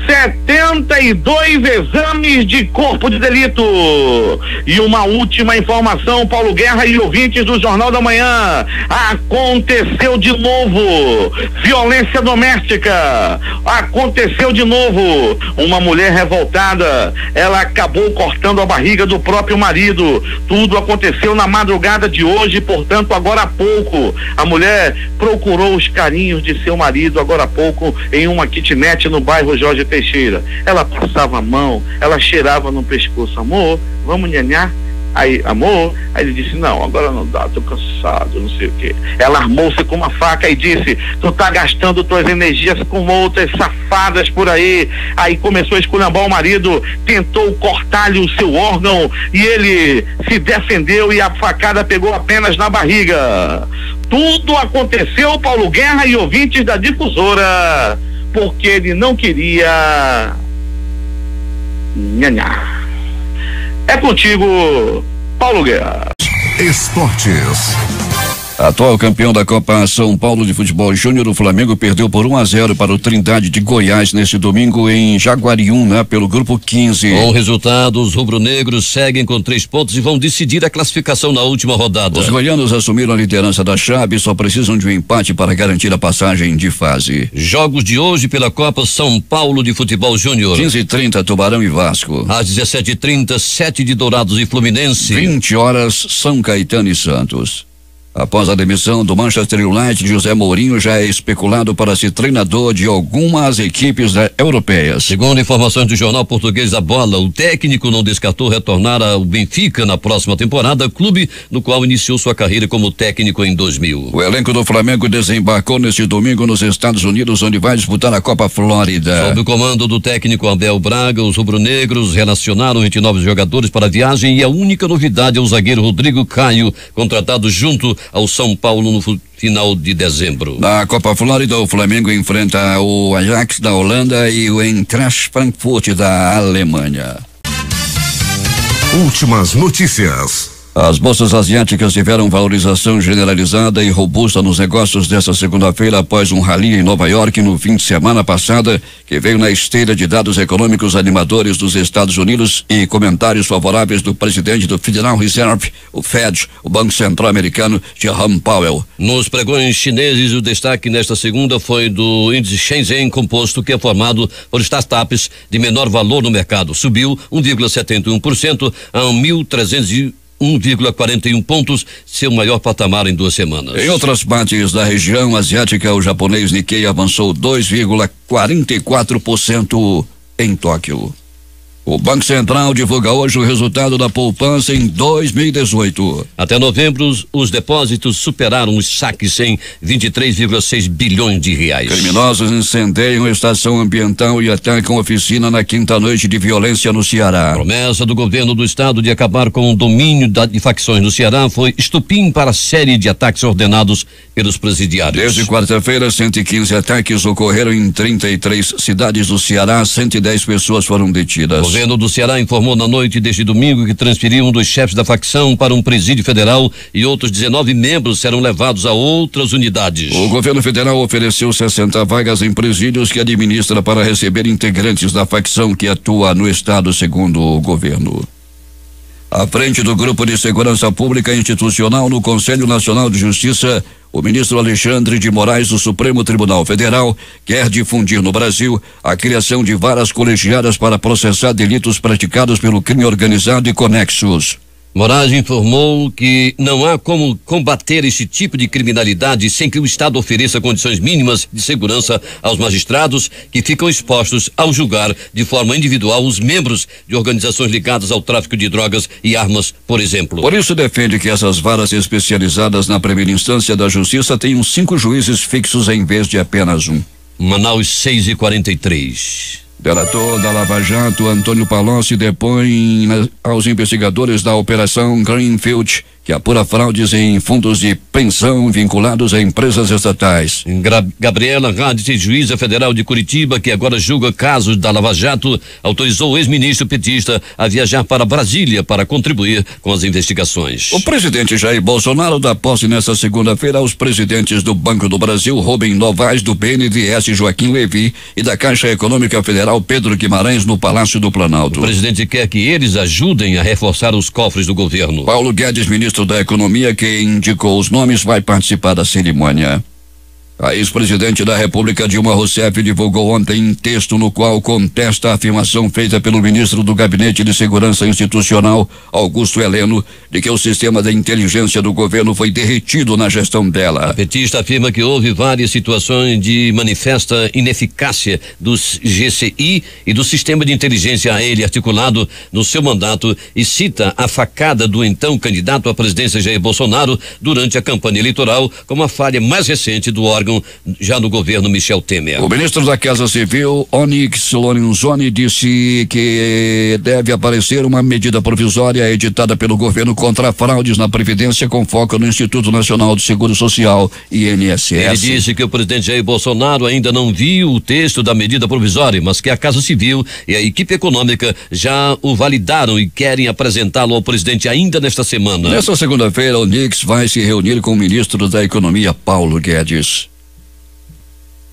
72 exames de corpo de delito. E uma última informação, Paulo Guerra e ouvintes do Jornal da Manhã: aconteceu de novo violência doméstica. Aconteceu de novo. Uma mulher revoltada, ela acabou cortando a barriga do próprio marido. Tudo aconteceu na madrugada de hoje, portanto, agora há pouco. A mulher procurou os carinhos de seu marido agora há pouco em uma kitnet no bairro Jorge Teixeira. Teixeira. Ela passava a mão, ela cheirava no pescoço. Amor, vamos nhanhar? Aí, amor, aí ele disse, não, agora não dá, tô cansado, não sei o quê. Ela armou-se com uma faca e disse, tu tá gastando tuas energias com outras safadas por aí. Aí começou a esculhambar o marido, tentou cortar-lhe o seu órgão e ele se defendeu e a facada pegou apenas na barriga. Tudo aconteceu, Paulo Guerra e ouvintes da Difusora, porque ele não queria nhanhar. É contigo, Paulo Guerra. Esportes. Atual campeão da Copa São Paulo de Futebol Júnior, o Flamengo perdeu por 1-0 para o Trindade de Goiás neste domingo em Jaguariúna, pelo grupo 15. Com o resultado, os rubro-negros seguem com 3 pontos e vão decidir a classificação na última rodada. Os goianos assumiram a liderança da chave e só precisam de um empate para garantir a passagem de fase. Jogos de hoje pela Copa São Paulo de Futebol Júnior. 15h30, Tubarão e Vasco. Às 17h30, 7 de Dourados e Fluminense. 20 horas, São Caetano e Santos. Após a demissão do Manchester United, José Mourinho já é especulado para ser treinador de algumas equipes europeias. Segundo informações do jornal português A Bola, o técnico não descartou retornar ao Benfica na próxima temporada, clube no qual iniciou sua carreira como técnico em 2000. O elenco do Flamengo desembarcou neste domingo nos Estados Unidos, onde vai disputar a Copa Flórida. Sob o comando do técnico Abel Braga, os rubro-negros relacionaram 29 jogadores para a viagem e a única novidade é o zagueiro Rodrigo Caio, contratado junto ao São Paulo no final de dezembro. Na Copa Flórida, o Flamengo enfrenta o Ajax da Holanda e o Eintracht Frankfurt da Alemanha. Últimas notícias. As bolsas asiáticas tiveram valorização generalizada e robusta nos negócios desta segunda-feira após um rally em Nova York no fim de semana passada, que veio na esteira de dados econômicos animadores dos Estados Unidos e comentários favoráveis do presidente do Federal Reserve, o Fed, o Banco Central Americano, Jerome Powell. Nos pregões chineses, o destaque nesta segunda foi do índice Shenzhen composto, que é formado por startups de menor valor no mercado. Subiu 1,71% a 1.301,41 pontos, seu maior patamar em 2 semanas. Em outras partes da região asiática, o japonês Nikkei avançou 2,44% em Tóquio. O Banco Central divulga hoje o resultado da poupança em 2018. Até novembro, os depósitos superaram os saques em 23,6 bilhões de reais. Criminosos incendeiam a estação ambiental e atacam oficina na quinta noite de violência no Ceará. A promessa do governo do estado de acabar com o domínio de facções no Ceará foi estopim para a série de ataques ordenados pelos presidiários. Desde quarta-feira, 115 ataques ocorreram em 33 cidades do Ceará, 110 pessoas foram detidas. O governo do Ceará informou na noite deste domingo que transferiu um dos chefes da facção para um presídio federal e outros 19 membros serão levados a outras unidades. O governo federal ofereceu 60 vagas em presídios que administra para receber integrantes da facção que atua no estado, segundo o governo. À frente do Grupo de Segurança Pública Institucional no Conselho Nacional de Justiça, o ministro Alexandre de Moraes do Supremo Tribunal Federal quer difundir no Brasil a criação de varas colegiadas para processar delitos praticados pelo crime organizado e conexos. Moraes informou que não há como combater esse tipo de criminalidade sem que o Estado ofereça condições mínimas de segurança aos magistrados que ficam expostos ao julgar de forma individual os membros de organizações ligadas ao tráfico de drogas e armas, por exemplo. Por isso defende que essas varas especializadas na primeira instância da justiça tenham 5 juízes fixos em vez de apenas 1. Manaus 6h43. Delator da Lava Jato, Antônio Palocci, depõe aos investigadores da Operação Greenfield, que apura fraudes em fundos de pensão vinculados a empresas estatais. Gabriela Radice, juíza federal de Curitiba, que agora julga casos da Lava Jato, autorizou o ex-ministro petista a viajar para Brasília para contribuir com as investigações. O presidente Jair Bolsonaro dá posse nesta segunda-feira aos presidentes do Banco do Brasil, Rubem Novaes, do BNDES, Joaquim Levy, e da Caixa Econômica Federal, Pedro Guimarães, no Palácio do Planalto. O presidente quer que eles ajudem a reforçar os cofres do governo. Paulo Guedes, ministro da Economia, que indicou os nomes, vai participar da cerimônia. A ex-presidente da República, Dilma Rousseff, divulgou ontem um texto no qual contesta a afirmação feita pelo ministro do Gabinete de Segurança Institucional, Augusto Heleno, de que o sistema de inteligência do governo foi derretido na gestão dela. A petista afirma que houve várias situações de manifesta ineficácia dos GCI e do sistema de inteligência a ele articulado no seu mandato e cita a facada do então candidato à presidência Jair Bolsonaro durante a campanha eleitoral como a falha mais recente do órgão já no governo Michel Temer. O ministro da Casa Civil, Onyx Lorenzoni, disse que deve aparecer uma medida provisória editada pelo governo contra fraudes na Previdência com foco no Instituto Nacional do Seguro Social, INSS. Ele disse que o presidente Jair Bolsonaro ainda não viu o texto da medida provisória, mas que a Casa Civil e a equipe econômica já o validaram e querem apresentá-lo ao presidente ainda nesta semana. Nesta segunda-feira, o Onyx vai se reunir com o ministro da Economia, Paulo Guedes.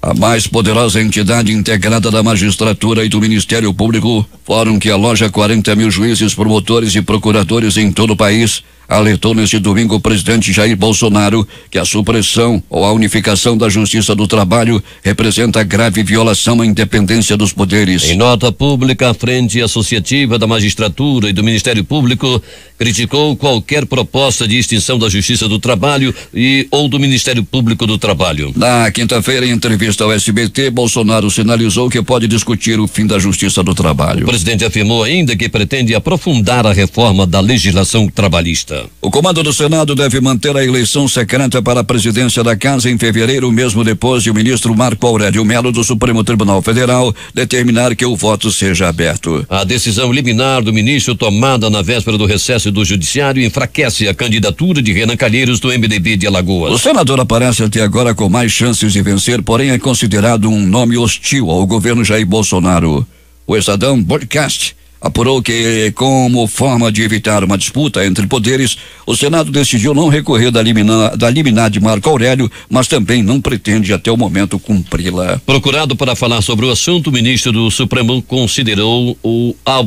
A mais poderosa entidade integrada da magistratura e do Ministério Público, fórum que aloja 40 mil juízes, promotores e procuradores em todo o país, alertou neste domingo o presidente Jair Bolsonaro que a supressão ou a unificação da Justiça do Trabalho representa grave violação à independência dos poderes. Em nota pública, a Frente Associativa da Magistratura e do Ministério Público criticou qualquer proposta de extinção da Justiça do Trabalho ou do Ministério Público do Trabalho. Na quinta-feira, em entrevista ao SBT, Bolsonaro sinalizou que pode discutir o fim da Justiça do Trabalho. O presidente afirmou ainda que pretende aprofundar a reforma da legislação trabalhista. O comando do Senado deve manter a eleição secreta para a presidência da Casa em fevereiro, mesmo depois de o ministro Marco Aurélio Melo do Supremo Tribunal Federal determinar que o voto seja aberto. A decisão liminar do ministro tomada na véspera do recesso do Judiciário enfraquece a candidatura de Renan Calheiros do MDB de Alagoas. O senador aparece até agora com mais chances de vencer, porém é considerado um nome hostil ao governo Jair Bolsonaro. O Estadão Podcast apurou que, como forma de evitar uma disputa entre poderes, o Senado decidiu não recorrer da liminar de Marco Aurélio, mas também não pretende até o momento cumpri-la. Procurado para falar sobre o assunto, o ministro do Supremo considerou a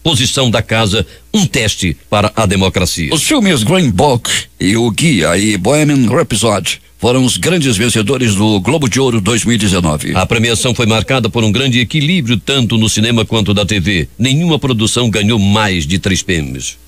posição da casa um teste para a democracia. Os filmes Green Book e O Guia e Bohemian Rhapsody foram os grandes vencedores do Globo de Ouro 2019. A premiação foi marcada por um grande equilíbrio tanto no cinema quanto da TV. Nenhuma produção ganhou mais de 3 prêmios.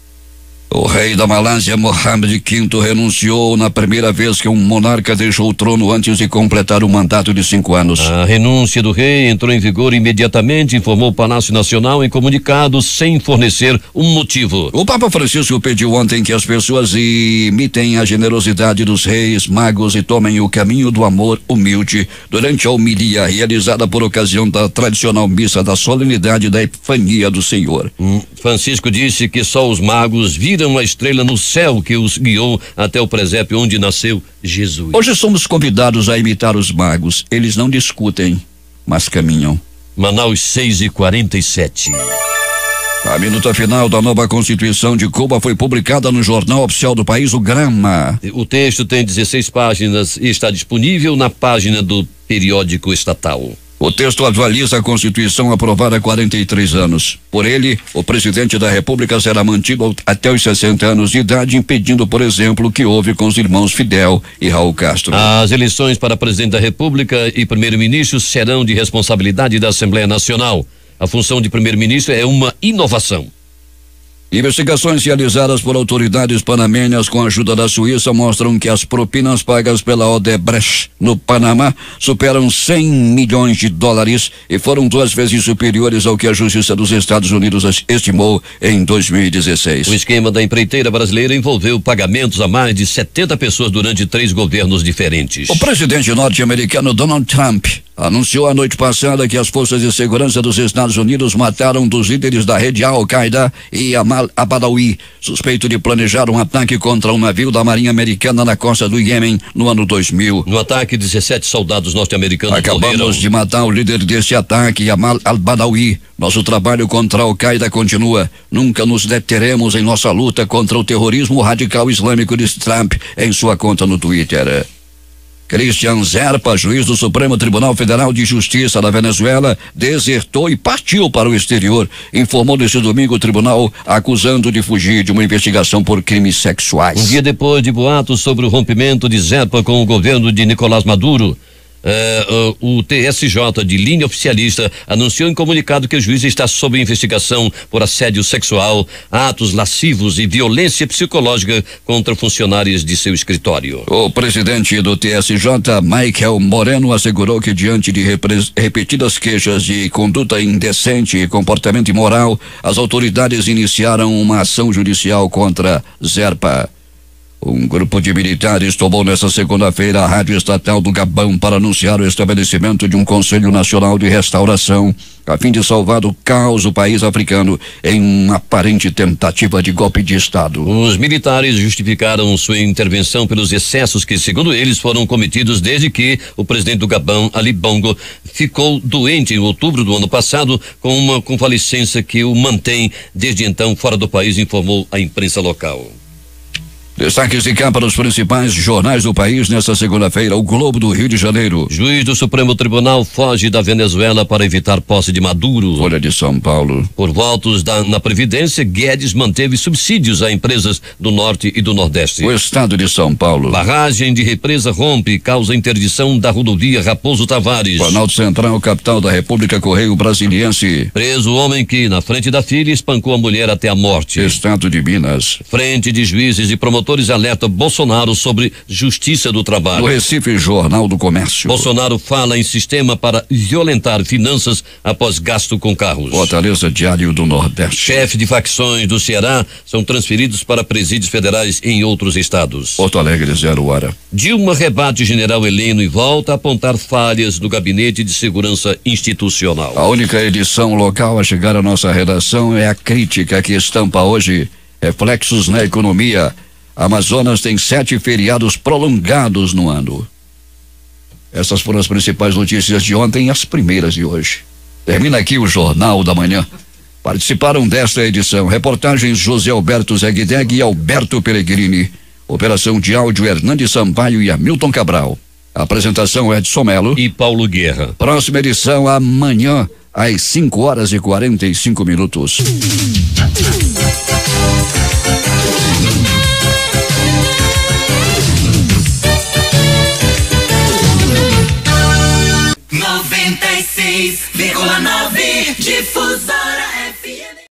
O rei da Malásia, Mohammed V, renunciou na primeira vez que um monarca deixou o trono antes de completar um mandato de 5 anos. A renúncia do rei entrou em vigor imediatamente, informou o Palácio Nacional em comunicado sem fornecer um motivo. O Papa Francisco pediu ontem que as pessoas imitem a generosidade dos reis magos e tomem o caminho do amor humilde durante a homilia realizada por ocasião da tradicional missa da solenidade da Epifania do Senhor. Francisco disse que só os magos viram uma estrela no céu que os guiou até o presépio onde nasceu Jesus. Hoje somos convidados a imitar os magos. Eles não discutem, mas caminham. Manaus 6:47. A minuta final da nova Constituição de Cuba foi publicada no Jornal Oficial do País, o Grama. O texto tem 16 páginas e está disponível na página do periódico estatal. O texto atualiza a Constituição aprovada há 43 anos. Por ele, o presidente da República será mantido até os 60 anos de idade, impedindo, por exemplo, o que houve com os irmãos Fidel e Raul Castro. As eleições para presidente da República e primeiro-ministro serão de responsabilidade da Assembleia Nacional. A função de primeiro-ministro é uma inovação. Investigações realizadas por autoridades panamenhas com a ajuda da Suíça mostram que as propinas pagas pela Odebrecht no Panamá superam 100 milhões de dólares e foram 2 vezes superiores ao que a Justiça dos Estados Unidos estimou em 2016. O esquema da empreiteira brasileira envolveu pagamentos a mais de 70 pessoas durante 3 governos diferentes. O presidente norte-americano Donald Trump anunciou a noite passada que as forças de segurança dos Estados Unidos mataram um dos líderes da rede Al-Qaeda e Amal Abadawi, suspeito de planejar um ataque contra um navio da Marinha Americana na costa do Iêmen no ano 2000. No ataque, 17 soldados norte-americanos morreram. Acabamos de matar o líder deste ataque, Amal al-Badawi. Nosso trabalho contra a Al-Qaeda continua. Nunca nos deteremos em nossa luta contra o terrorismo radical islâmico, disse Trump em sua conta no Twitter. Christian Zerpa, juiz do Supremo Tribunal Federal de Justiça da Venezuela, desertou e partiu para o exterior, informou neste domingo o tribunal, acusando de fugir de uma investigação por crimes sexuais. Um dia depois de boatos sobre o rompimento de Zerpa com o governo de Nicolás Maduro, o TSJ de linha oficialista anunciou em comunicado que o juiz está sob investigação por assédio sexual, atos lascivos e violência psicológica contra funcionários de seu escritório. O presidente do TSJ, Michael Moreno, assegurou que diante de repetidas queixas de conduta indecente e comportamento imoral, as autoridades iniciaram uma ação judicial contra Zerpa. Um grupo de militares tomou nesta segunda-feira a rádio estatal do Gabão para anunciar o estabelecimento de um Conselho Nacional de Restauração, a fim de salvar do caos o país africano em uma aparente tentativa de golpe de Estado. Os militares justificaram sua intervenção pelos excessos que, segundo eles, foram cometidos desde que o presidente do Gabão, Ali Bongo, ficou doente em outubro do ano passado, com uma convalescença que o mantém desde então fora do país, informou a imprensa local. Destaques de capa nos principais jornais do país nesta segunda-feira. O Globo do Rio de Janeiro. Juiz do Supremo Tribunal foge da Venezuela para evitar posse de Maduro. Folha de São Paulo. Por votos na Previdência, Guedes manteve subsídios a empresas do Norte e do Nordeste. O Estado de São Paulo. Barragem de represa rompe e causa interdição da rodovia Raposo Tavares. Planalto Central, capital da República, Correio Brasiliense. Preso o homem que, na frente da filha, espancou a mulher até a morte. Estado de Minas. Frente de juízes e promotores alerta Bolsonaro sobre justiça do trabalho. No Recife, Jornal do Comércio. Bolsonaro fala em sistema para violentar finanças após gasto com carros. Fortaleza, Diário do Nordeste. Chefe de facções do Ceará são transferidos para presídios federais em outros estados. Porto Alegre, 0 hora. Dilma rebate general Heleno e volta a apontar falhas no Gabinete de Segurança Institucional. A única edição local a chegar à nossa redação é a crítica que estampa hoje reflexos na economia. Amazonas tem 7 feriados prolongados no ano. Essas foram as principais notícias de ontem e as primeiras de hoje. Termina aqui o Jornal da Manhã. Participaram desta edição reportagens José Alberto Zegdeg e Alberto Pellegrini. Operação de áudio Hernandes Sampaio e Hamilton Cabral. Apresentação Edson Melo e Paulo Guerra. Próxima edição amanhã às 5h45. 96,9 Difusora.